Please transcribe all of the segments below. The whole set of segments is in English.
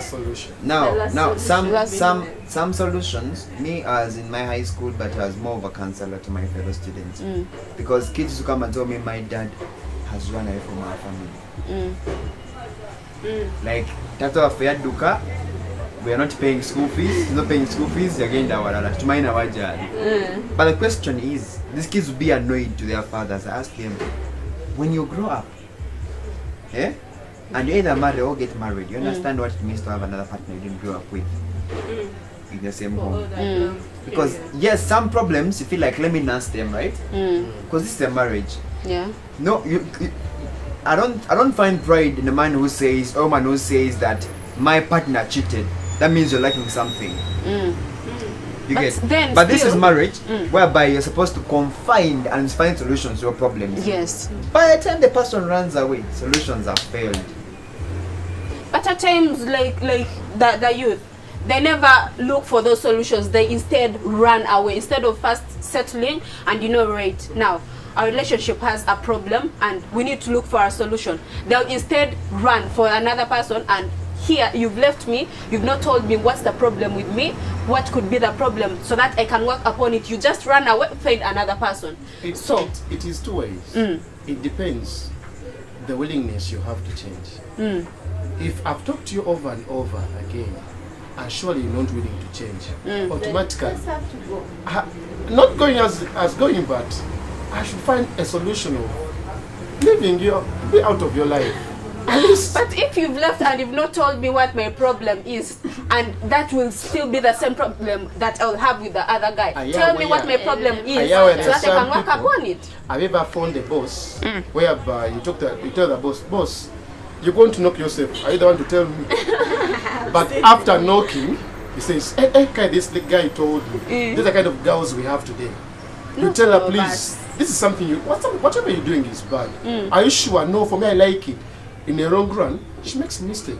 last solution. Now, some solutions. Me, as in my high school, but as more of a counselor to my fellow students, because kids who come and tell me my dad has run away from our family. Like tato afya duka, we are not paying school fees. He's not paying school fees. You're getting that to mine our But the question is, these kids will be annoyed to their fathers. I ask them, when you grow up, and you either marry or get married, you understand what it means to have another partner you didn't grow up with in the same home. Because yes, some problems you feel like, let me nurse them, right? Because this is a marriage. Yeah. No, I don't find pride in a man who says, or man who says that my partner cheated. That means you're lacking something. You get. But this is marriage, whereby you're supposed to confide and find solutions to your problems. Yes. By the time the person runs away, solutions have failed. But at times, like the youth, they never look for those solutions. They instead run away instead of first settling and right now our relationship has a problem and we need to look for a solution. They'll instead run for another person, and here you've left me, you've not told me what's the problem with me, what could be the problem, so that I can work upon it. You just run away, find another person. It is two ways. It depends the willingness you have to change. If I've talked to you over and over again, and surely you're not willing to change, automatically, not going as going, but I should find a solution of leaving you, be out of your life. But if you've left and you've not told me what my problem is, and that will still be the same problem that I'll have with the other guy, tell me what my problem is so that I can work upon it. Have you ever found a boss whereby you tell the boss, you're going to knock yourself, are you the one to tell me? But after knocking, he says, hey, this guy told me, these are the kind of girls we have today. You tell her, please, this is something whatever you're doing is bad. Are you sure? No, for me I like it. In the long run, she makes a mistake.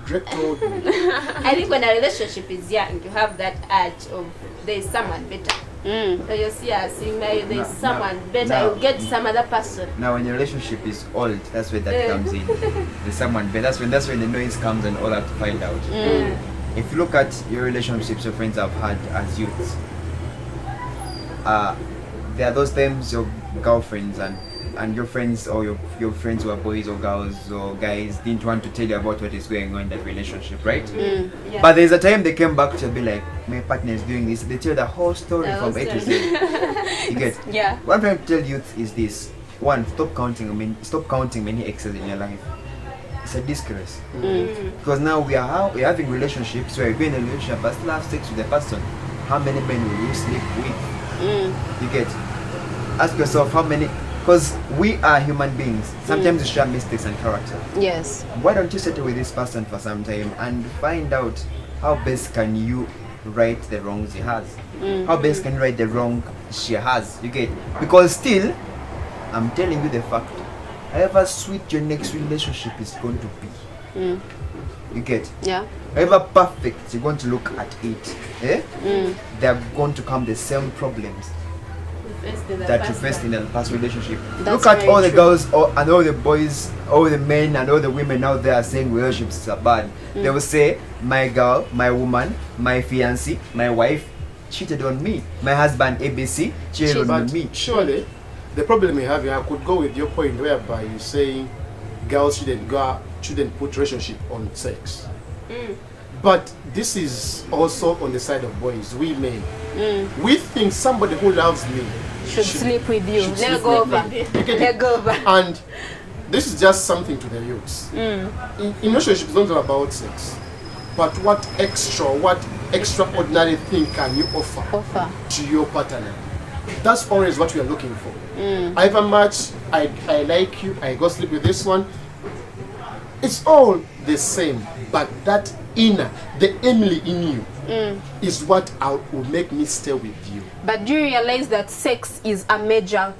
Drake told me. I think when a relationship is young, you have that urge of there is someone better. So you see us, there is someone better, you get some other person. Now when your relationship is old, that's where that comes in. There's someone better. That's when the noise comes and all have to find out. If you look at your relationships your friends have had as youths, there are those times your girlfriends and your friends or your friends who are boys or girls or guys didn't want to tell you about what is going on in that relationship, right? But there's a time they came back to be like, my partner is doing this. They tell the whole story from A to Z. You get? Yeah. What I'm trying to tell youth is this: one, stop counting many exes in your life. It's a disgrace. Because now we're having relationships where you're in a relationship but still have sex with the person. How many men will you sleep with? You get? Ask yourself how many. Because we are human beings. Sometimes we share mistakes and character. Yes. Why don't you settle with this person for some time and find out how best can you right the wrongs he has? How best can you right the wrong she has? You get? Because still, I'm telling you the fact, however sweet your next relationship is going to be. You get? Yeah. However perfect you're going to look at it, they're going to come the same problems that you faced in the past relationship. Look at all the girls and all the boys, all the men and all the women out there saying relationships are bad. They will say, my girl, my woman, my fiancé, my wife cheated on me. My husband ABC cheated on me. Surely, the problem you have here could go with your point whereby you're saying girls shouldn't put relationship on sex. But this is also on the side of boys, we men. We think somebody who loves me should sleep with you. Let go over. And this is just something to the youths. In relationships, it's not all about sex. But what extraordinary thing can you offer to your partner? That's always what we are looking for. However much I like you, I go sleep with this one. It's all the same, but that inner, the Emily in you, is what will make me stay with you. But do you realize that sex is a major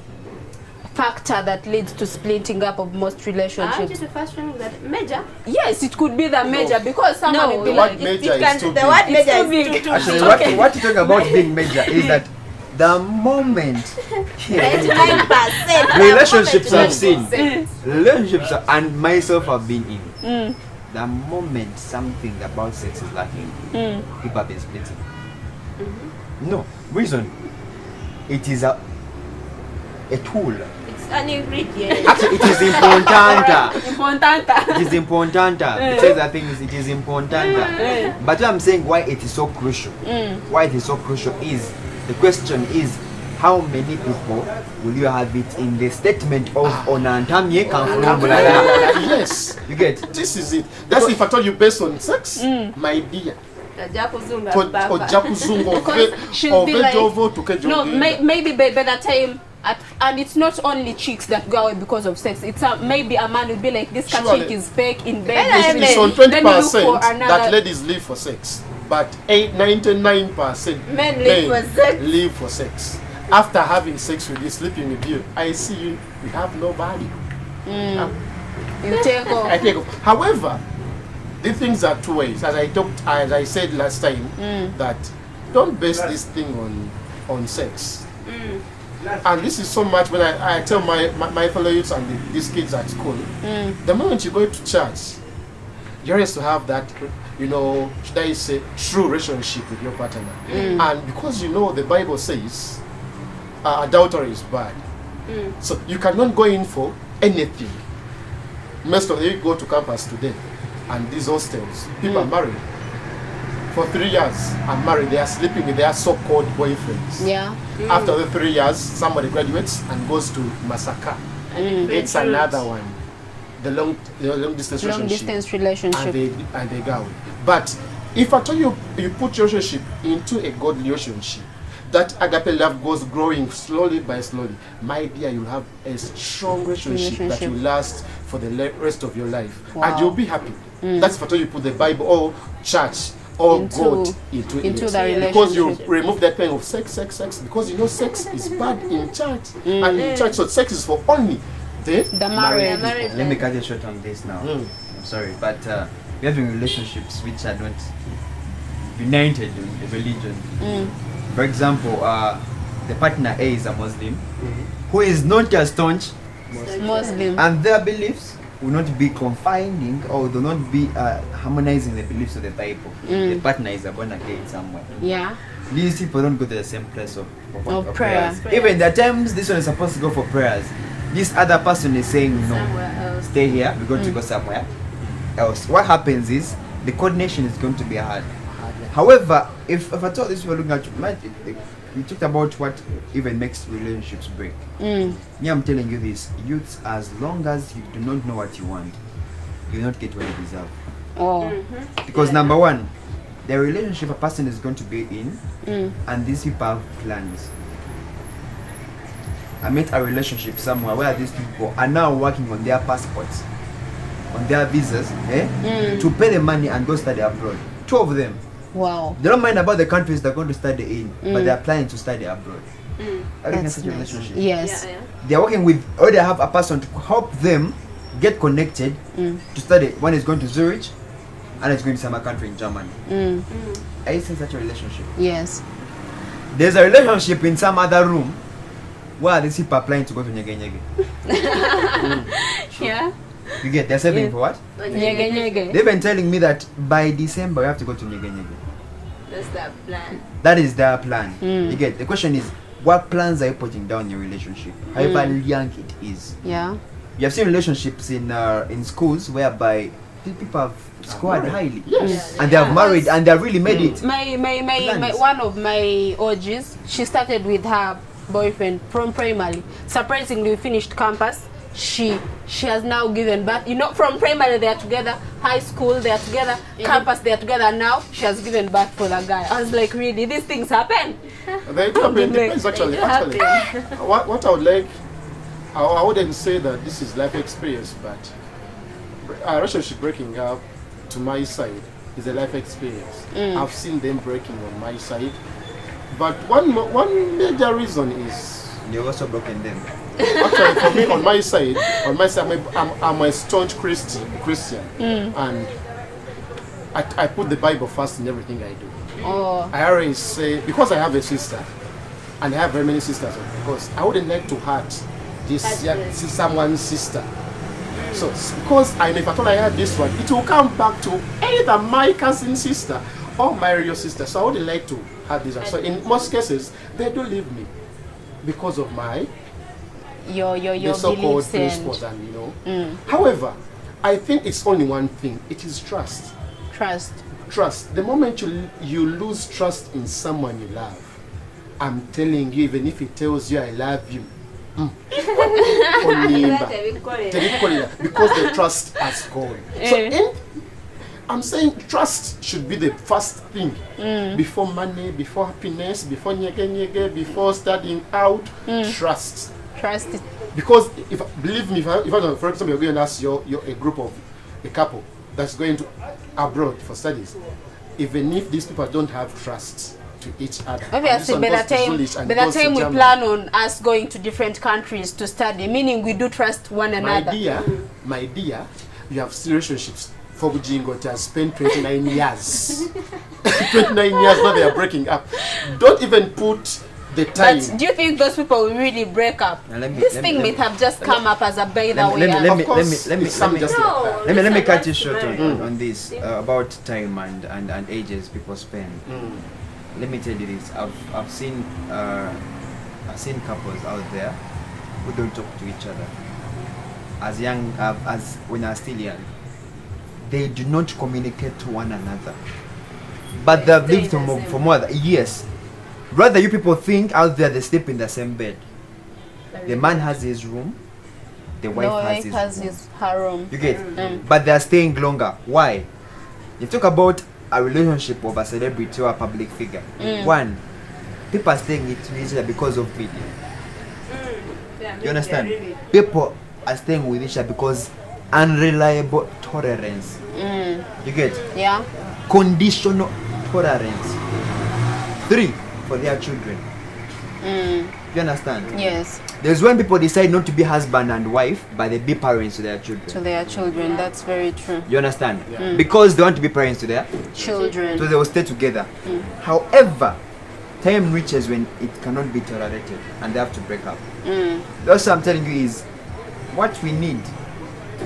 factor that leads to splitting up of most relationships? Aren't you the first one that major? Yes, it could be the major because someone will be the like, word major is too big. The word major too is big. too Actually, big. what you talk about being major is that the moment 99%. relationships I've seen, relationships and myself have been in, the moment something about sex is lacking, people have been splitting. No reason. It is a tool. It's an ingredient. Actually, it is important. Important. It is important. It says that things. It is important. But what I'm saying, why it is so crucial? Why it is so crucial is the question is, how many people will you have it in the statement of onantamye kamfulumulala? Yes. You get? This is it. That's if I told you based on sex, my dear. Ojja kuzunga Ojja kuzunga She'll be like, ovejovo tukejo. no, maybe by the time, and it's not only chicks that go away because of sex. It's maybe a man will be like, this Surely. chick is fake in bed. It's on Then you look for 20% that another. ladies live for sex, but 99% Men live for sex. live for sex. After having sex with you, sleeping with you, I see you have nobody. You take off. I take off. However, the things are two ways. As I said last time, that don't base this thing on sex. And this is so much when I tell my fellow youths and these kids at school, the moment you go to church, you're supposed to have that, should I say, true relationship with your partner. And because the Bible says adultery is bad, so you cannot go in for anything. Most of you go to campus today, and these hostels, people are married for 3 years, are married. They are sleeping with their so-called boyfriends. Yeah. After the 3 years, somebody graduates and goes to Masaka. It's another one, the long distance Long relationship. distance relationship. And they go. But if I tell you put your relationship into a godly relationship, that agape love goes growing slowly by slowly, my dear, you'll have a strong relationship that will last for the rest of your life. Wow. And you'll be happy. That's if I tell you put the Bible or church or God into the because you relationship. remove that thing of sex, because sex is bad in church. And in church, so sex is for only the married. people. Let me cut you short on this now. I'm sorry, but we're having relationships which are not united in the religion. For example, the partner A is a Muslim who is not a staunch Muslim. and their beliefs will not be confining or do not be harmonizing the beliefs of the Bible. The partner is a born again somewhere. Yeah. These people don't go to the same place of prayer. Even the times this one is supposed to go for prayers, this other person is saying no, Somewhere else. stay here, we're going to go somewhere else. What happens is the coordination is going to be hard. However, if I thought this we're looking at, we talked about what even makes relationships break. Me, I'm telling you this, youths, as long as you do not know what you want, you will not get what you deserve. Oh. Because number one, the relationship a person is going to be in, and these people have plans. I met a relationship somewhere where these people are now working on their passports, on their visas, to pay the money and go study abroad. 2 of them. Wow. They don't mind about the countries they're going to study in, but they are planning to study abroad. I think That's such a nice. relationship. Yes. They are working with, or they have a person to help them get connected to study. One is going to Zurich, and it's going to some country in Germany. I see such a relationship. Yes. There's a relationship in some other room where these people are planning to go to Nyege Nyege. Yeah. You get, they're saving for what? Nyege nyege. They've been telling me that by December we have to go to Nyege Nyege. That's the plan. That is their plan. You get, the question is, what plans are you putting down in your relationship? However young it is. Yeah. You have seen relationships in schools whereby people have scored highly. Yes. And they have married and they have really made it. My Plans. one of my OGs, she started with her boyfriend from primary. Surprisingly, we finished campus. She has now given birth. From primary they are together, high school they are together, campus they are together. Now she has given birth for the guy. I was like, really, these things happen? They happen. Depends actually. What I would like, I wouldn't say that this is life experience, but a relationship breaking up to my side is a life experience. I've seen them breaking on my side, but one major reason is You've also broken them. actually for me on my side I'm a staunch Christian, and I put the Bible first in everything I do. Oh. I always say, because I have a sister, and I have very many sisters, of course, I wouldn't like to hurt someone's sister. So because I know if at all I had this one, it will come back to either my cousin sister or my real sister. So I would like to have this one. So in most cases, they do leave me because of my Your the so-called beliefs principles and and However, I think it's only one thing. It is trust. trust. Trust. The moment you lose trust in someone you love, I'm telling you, even if he tells you I love you, because the trust has gone. So I'm saying trust should be the first thing before money, before happiness, before nyege, before studying out. Trust. Trust it. Because if believe me, if I for example you're going to ask you're a couple that's going to abroad for studies, even if these people don't have trust to each other. Obviously, by the time we plan on us going to different countries to study, meaning we do trust one another. My dear, you have relationships. For Bujingo has spent 29 years. 29 years now they are breaking up. Don't even put the time. But do you think those people will really break up? This thing may have just come up as a by the way. Let me cut you short on this about time and ages people spend. Let me tell you this. I've seen couples out there who don't talk to each other as young as when they're still young. They do not communicate to one another, but they've lived for more than years. Rather, you people think out there they sleep in the same bed. The man has his room, the wife has her room. You get, but they are staying longer. Why? You talk about a relationship of a celebrity or a public figure. One, people are staying with each other because of media. You understand? Really. People are staying with each other because unreliable tolerance. You get? Yeah. Conditional tolerance. 3, for their children. You understand? Yes. There's when people decide not to be husband and wife, but they be parents to their children. To their children, that's very true. You understand? Yeah. Because they want to be parents to their children. So they will stay together. However, time reaches when it cannot be tolerated and they have to break up. Also, I'm telling you is what we need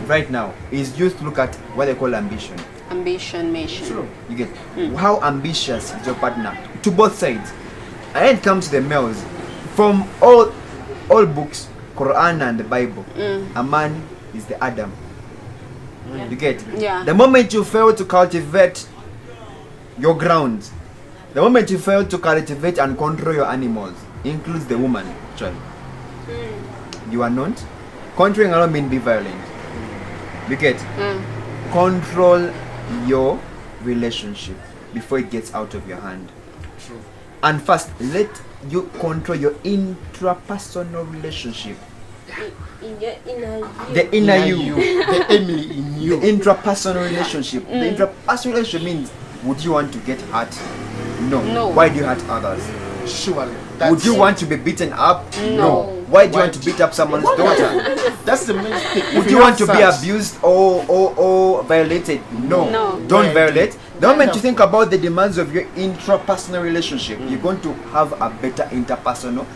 right now is just to look at what they call ambition. Ambition, mission. True. You get how ambitious is your partner to both sides. And when it comes to the males, from all books, Quran and the Bible, a man is the Adam. You get? Yeah. The moment you fail to cultivate your ground, the moment you fail to cultivate and control your animals, includes the woman, actually. You are not. Controlling alone means be violent. You get? Control your relationship before it gets out of your hand. True. And first, let you control your intrapersonal relationship. The inner you. The Emily in you. The intrapersonal relationship. The intrapersonal relationship means, would you want to get hurt? No. Why do you hurt others? Surely. Would you want to be beaten up? No. Why do you want to beat up someone's daughter? That's the main thing. Would you want to be abused or violated? No. Don't violate. The moment you think about the demands of your intrapersonal relationship, you're going to have a better interpersonal.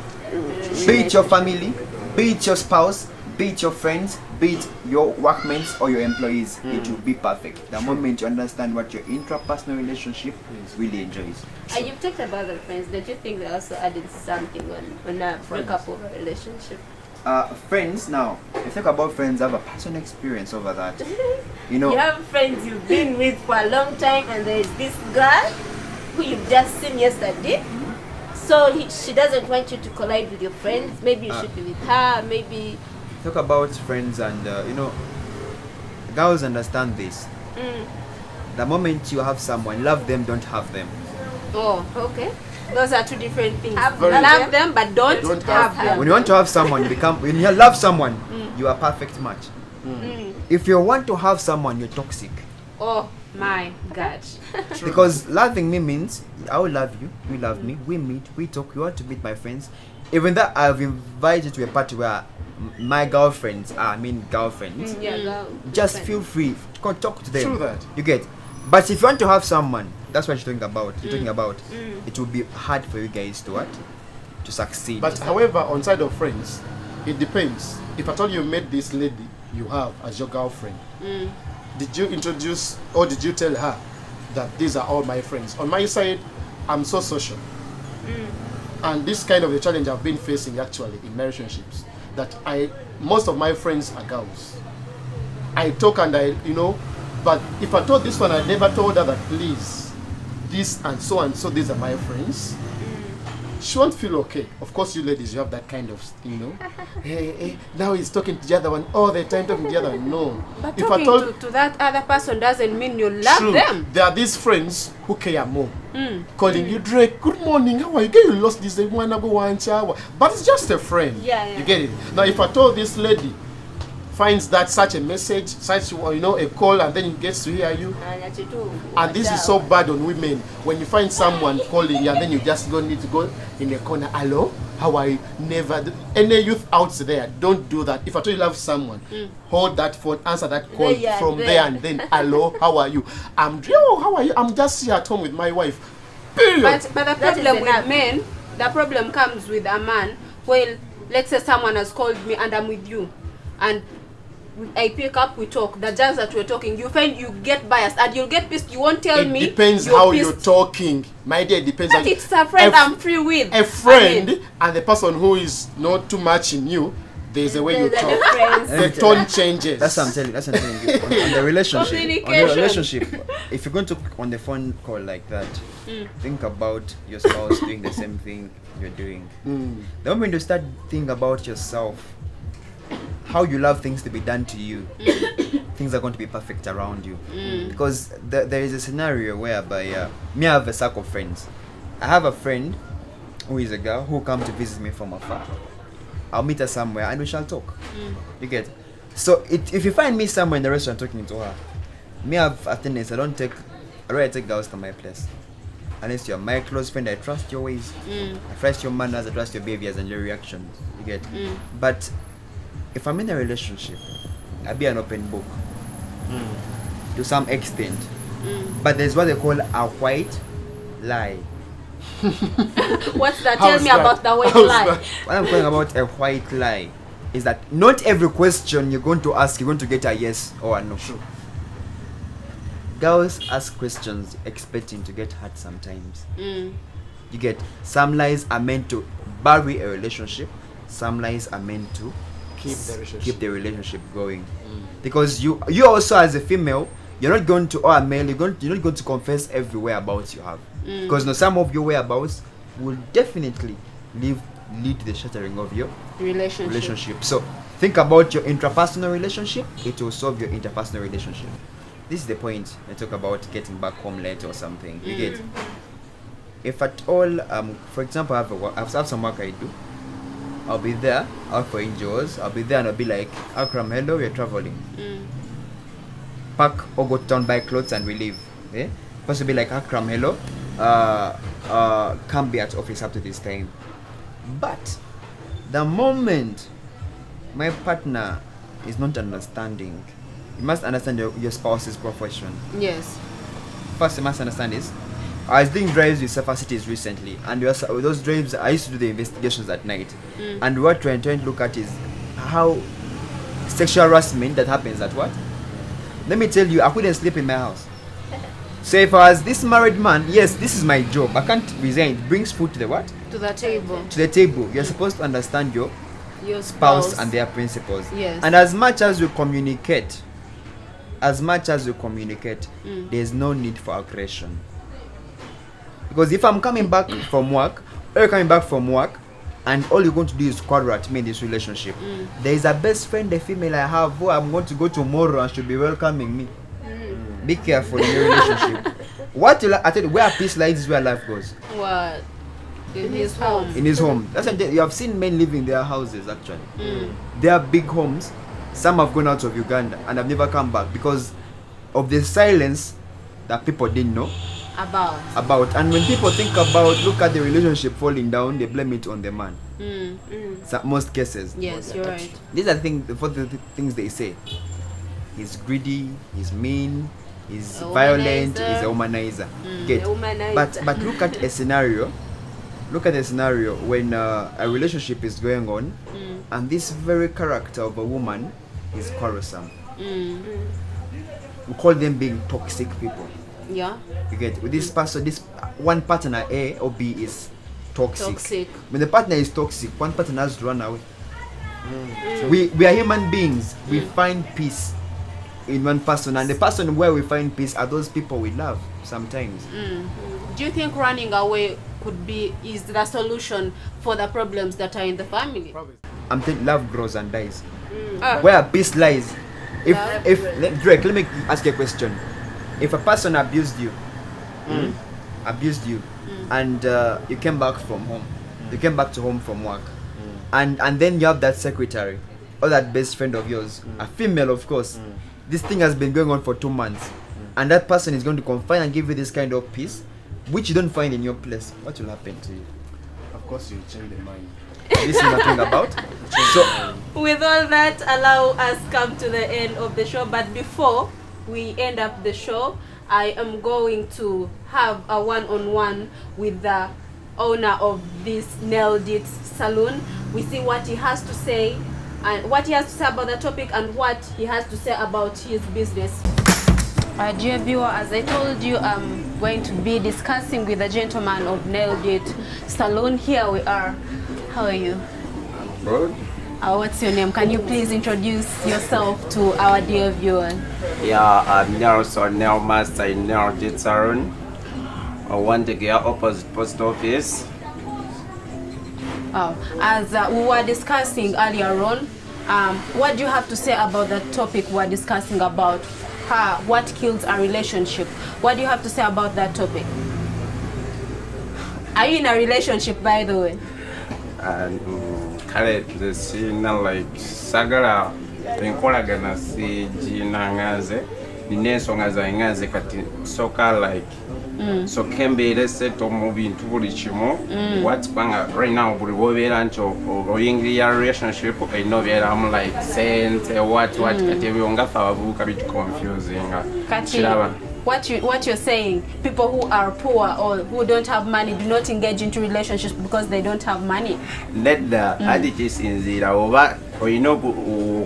Be it your family, be it your spouse, be it your friends, be it your workmates or your employees. It will be perfect. The moment you understand what your intrapersonal relationship really enjoys. You've talked about the friends. Don't you think they also added something on a breakup of a relationship? Friends, now, if you talk about friends, I have a personal experience over that. You know, you have friends you've been with for a long time, and there's this girl who you've just seen yesterday. So she doesn't want you to collide with your friends. Maybe you should be with her. Maybe talk about friends, and you know, girls understand this. The moment you have someone, love them, don't have them. Oh, okay. Those are two different things. Love them, but don't have them. When you want to have someone, when you love someone, you are a perfect match. If you want to have someone, you're toxic. Oh my God. Because loving me means I will love you, you love me, we meet, we talk, you want to meet my friends. Even that I've invited to a party where my girlfriends, just feel free, talk to them. True that. You get? But if you want to have someone, that's what you're talking about. It will be hard for you guys to succeed. But however, on side of friends, it depends. If I told you met this lady you have as your girlfriend, did you introduce or did you tell her that these are all my friends? On my side, I'm so social. And this kind of a challenge I've been facing actually in my relationships, that most of my friends are girls. I talk and but if I told this one, I never told her that please, this and so, these are my friends. She won't feel okay. Of course, you ladies, you have that kind of, hey, now he's talking to the other one all the time, talking to the other one. No. But if talking to that other person doesn't mean you love them. There are these friends who care more. Calling you, Drake, good morning, how are you? You lost this one, but it's just a friend. Yeah. You get it? Now, if I told this lady, finds that such a message, such a call, and then he gets to hear you. And this is so bad on women. When you find someone calling you, and then you just don't need to go in the corner. Hello, how are you? Never. Any youth out there, don't do that. If I told you love someone, hold that phone, answer that call from there and then. Hello, how are you? How are you? I'm just here at home with my wife. Period. But the problem with men, the problem comes with a man. Well, let's say someone has called me and I'm with you, and I pick up, we talk. The chance that we're talking, you find you get biased and you'll get pissed. You won't tell me. It depends how you're talking. My dear, it depends. But it's a friend I'm free with. A friend and the person who is not too much in you, there's a way you talk. The tone changes. That's what I'm telling you. On the relationship, if you're going to on the phone call like that, think about your spouse doing the same thing you're doing. The moment you start thinking about yourself, how you love things to be done to you, things are going to be perfect around you. Because there is a scenario whereby me, I have a circle of friends. I have a friend who is a girl who come to visit me from afar. I'll meet her somewhere and we shall talk. You get? So if you find me somewhere in the restaurant talking to her, me have a tendency, I don't take girls to my place. Unless you're my close friend, I trust your ways. I trust your manners, I trust your behaviors and your reactions. You get? But if I'm in a relationship, I'll be an open book to some extent. But there's what they call a white lie. What's that? Tell me about the white lie. What I'm talking about a white lie is that not every question you're going to ask, you're going to get a yes or a no. Girls ask questions expecting to get hurt sometimes. You get? Some lies are meant to bury a relationship. Some lies are meant to keep the relationship going. Because you also as a female, you're not going to, or a male, you're not going to confess every whereabouts you have. Because some of your whereabouts will definitely lead to the shattering of your relationship. So think about your intrapersonal relationship, it will solve your interpersonal relationship. This is the point. I talk about getting back home late or something. You get? If at all, for example, I have some work I do, I'll be there out for NGOs. I'll be there and I'll be like, Akram, hello, we're traveling. Pack or go down, buy clothes and we leave. First will be like, Akram, hello, can't be at office up to this time. But the moment my partner is not understanding, you must understand your spouse's profession. Yes. First, you must understand this. I was doing drives with Safa Cities recently, and with those drives, I used to do the investigations at night. And what we're trying to look at is how sexual harassment that happens at what? Let me tell you, I couldn't sleep in my house. So if I was this married man, yes, this is my job. I can't resign. It brings food to the what? To the table. To the table. You're supposed to understand your spouse and their principles. Yes. And as much as you communicate, there's no need for aggression. Because if I'm coming back from work, or you're coming back from work, and all you're going to do is quarrel at me in this relationship, there is a best friend, a female I have, who I'm going to go tomorrow and should be welcoming me. Be careful in your relationship. I tell you, where peace lies is where life goes. What? In his home. In his home. That's what you have seen men live in their houses actually. They are big homes. Some have gone out of Uganda and have never come back because of the silence that people didn't know about. And when people think about, look at the relationship falling down, they blame it on the man. So most cases. Yes, you're right. These are the things they say. He's greedy, he's mean, he's violent, he's a womanizer. But look at a scenario. Look at a scenario when a relationship is going on, and this very character of a woman is quarrelsome. We call them being toxic people. Yeah. You get with this person, this one partner A or B is toxic. Toxic. When the partner is toxic, one partner has to run away. So we are human beings. We find peace in one person, and the person where we find peace are those people we love sometimes. Do you think running away is the solution for the problems that are in the family? Probably. I'm thinking love grows and dies. Where peace lies. Drake, let me ask you a question. If a person abused you, and you came back from home, you came back to home from work, and then you have that secretary or that best friend of yours, a female of course, this thing has been going on for 2 months, and that person is going to confide and give you this kind of peace, which you don't find in your place, what will happen to you? Of course, you change their mind. This is nothing about. So, With all that, allow us come to the end of the show. But before we end up the show, I am going to have a one-on-one with the owner of this Nailed It Salon. We see what he has to say, and what he has to say about the topic, and what he has to say about his business. Dear viewer, as I told you, I'm going to be discussing with the gentleman of Nailed It Salon. Here we are. How are you? Good. What's your name? Can you please introduce yourself to our dear viewers? Yeah, I'm Nelson Nail Master in Nailed It Salon. I want to get opposite post office. Oh, as we were discussing earlier on, what do you have to say about the topic we're discussing about? What kills a relationship? What do you have to say about that topic? Are you in a relationship, by the way? And the scene like Sagara, Enkolagana si Gina Ngaze, the Nesonga Zangaze Kati, Soka like. So Kembe, let's set to move into Burichimo. What's right now, Burivoverancho or English relationship? I know that I'm like saying what Kativionga Fabu a bit confusing. What you're saying, people who are poor or who don't have money do not engage into relationships because they don't have money. Let the additives in the over or you know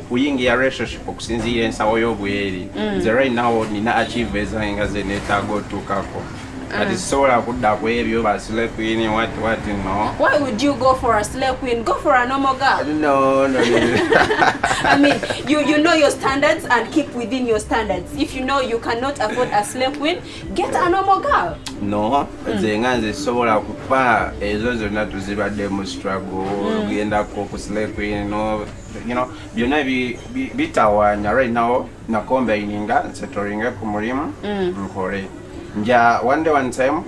kuingia relationship okusinzira ensawo y'obweri nze right now nina achievements as a neta go to kako but sola kudda kwebyo basile queen what no. Why would you go for a slave queen? Go for a normal girl. No. I mean, you know your standards and keep within your standards. If you know you cannot afford a slave queen, get a normal girl. No, nze sobola kupa ezo zonna tuzibadde struggle genda ko slave queen no, you know, byonna bitawanya right now nakombininga nsettolinga ku mulimu nkole. Yeah, one time, so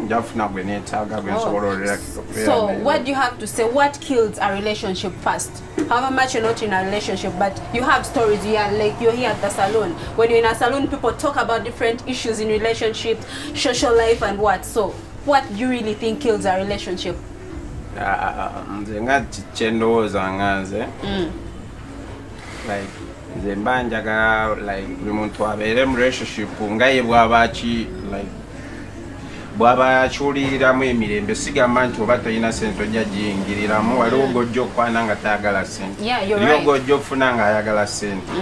what do you have to say? What kills a relationship first? However much you're not in a relationship, but you have stories here, like you're here at the salon. When you're in a salon, people talk about different issues in relationships, social life and what. So what do you really think kills a relationship? Like nze mba njagala like buli muntu abeere mu relationship nga ye bw'aba like bw'aba akyuliriramu emirembe sigamba nti oba tolina sente ojja giyingiriramu waliwo gojja okwana nga tayagala sente eriyo gojja okufuna nga ayagala sente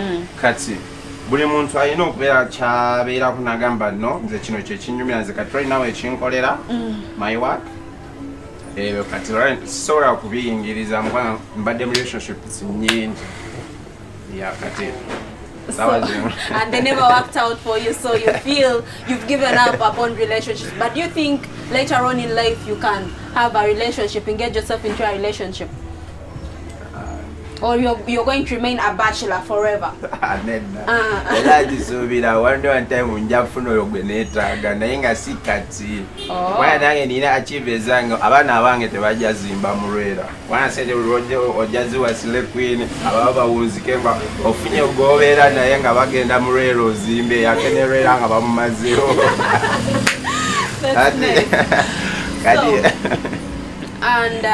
kati buli muntu alina okubeera kyabeeraku nagamba no nze kino kyekinyumira nze kati olinawo ekinkolera my work ebyo kati sisobola kubiyingiriza mbadde mu relationships nyingi. Yeah, so, and they never worked out for you, so you feel you've given up upon relationships. But do you think later on in life you can have a relationship, engage yourself into a relationship? Or you're going to remain a bachelor forever? One time unjafuna yogwenetaga naye nga si kati wana nange nina achieve zange abana abange tebajazimba mulwera wana sente ojaziwa sile queen ababa bawuzike nga ofunye ogobeera naye nga bagenda mulwera ozimbe yakenerera nga bamumazeewo. And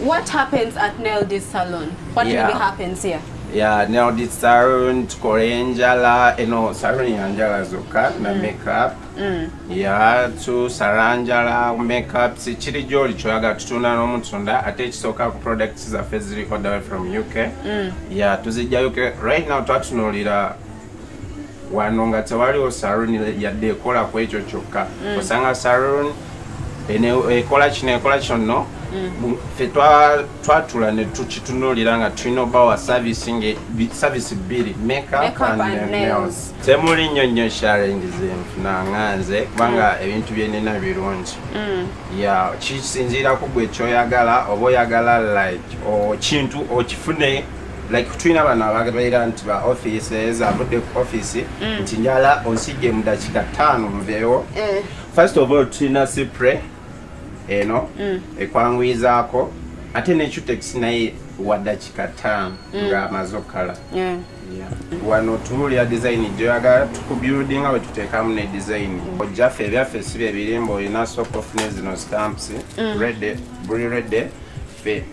what happens at Nailed It Salon? What really happens here? Yeah, now the salon tukola enjala, salon yanjala zoka na makeup. Yeah, tusala njala makeup chiri joli choyaga tutunda n'omutunda ate ekisooka ku products zaffe ziri all the way from UK. Yeah, tuzijja UK. Right now twatunulira wano nga tewaliwo salon yadde ekola ku ekyo kyokka. Osanga salon ekola kino ffe twatula ne tukitunulira nga tulina obawa service bbiri makeup and nails. Temuli nnyo challenge zenfuna nganze kubanga ebintu byenina birungi. Yeah, kisinziira ku gwe kyoyagala oba oyagala like kintu okifune like tulina bano ababeera nti ba offices avudde ku office nti njala onsijje mu dakiika 5 nveewo. First of all tulina spray ekwangwizaako ate n'ecutex naye wa dakiika 5 ng'amaze okukala. Wano tunuulira design gyoyagala tukubuilding nga bwe tuteekamu ne design. Ojjaffe ebyaffe si bye birimba olina soka ofune zino stamps buli redde ffe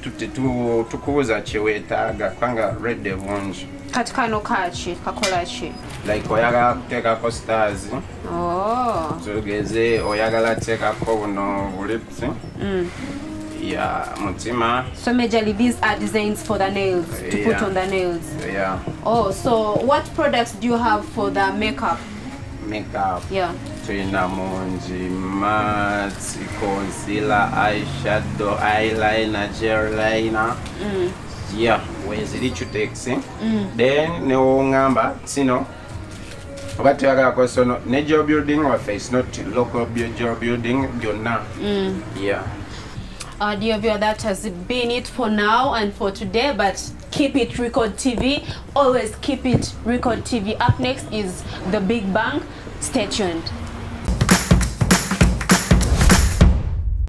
tukubuuza kyeweetaaga kubanga redde bungi. Kati kano kaki kakola ki? Like oyagala kuteekako stars. Tugeze oyagala teekako buno bulips. Yeah, mutima. So majorly these are designs for the nails to put on the nails. Yeah. Oh, so what products do you have for the makeup? Makeup. Yeah. Tulina mungi, matte, concealer, eyeshadow, eyeliner, gel liner. Yeah, weziri cutex. Then newoŋŋamba sino oba tuyagala kosono ne gel building waffe is not local gel building byonna. Yeah. Dear viewer, that has been it for now and for today, but keep it Record TV. Always keep it Record TV. Up next is The Big Bang. Stay tuned.